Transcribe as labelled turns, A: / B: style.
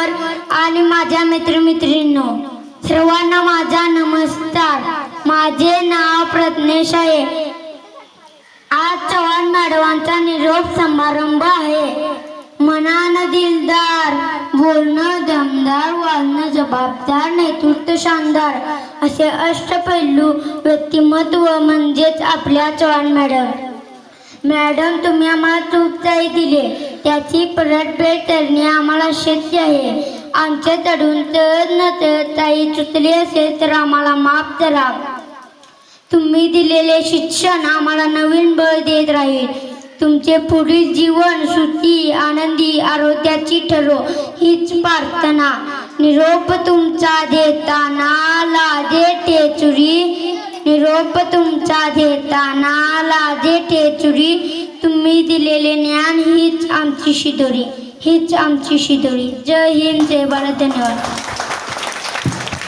A: मान्यवर आणि माझ्या मित्रमैत्रिणींनो, सर्वांना माझा नमस्कार. माझे नाव प्रज्ञेश आहे. आज चव्हाण मॅडमांचा निरोप समारंभ आहे. मनानं दिलदार, बोलणं दमदार, वागणं जबाबदार, नेतृत्व शानदार असे अष्टपैलू व्यक्तिमत्व म्हणजेच आपल्या चव्हाण मॅडम. मॅडम, तुम्ही आम्हाला तूपचाही दिले त्याची परतफेड करणे आम्हाला शक्य आहे. आमच्याकडून तर न तर काही चुकले असेल तर आम्हाला माफ करा. तुम्ही दिलेले शिक्षण आम्हाला नवीन बळ देत राहील. तुमचे पुढील जीवन सुखी आनंदी आरोग्याची ठरो हीच प्रार्थना. निरोप तुमचा देताना लाजे टेचुरी, निरोप तुमचा देताना लाजे टेचुरी. तुम्ही दिलेले ज्ञान हीच आमची शिदोरी, हीच आमची शिदोरी. जय हिंद, जय भारत. धन्यवाद.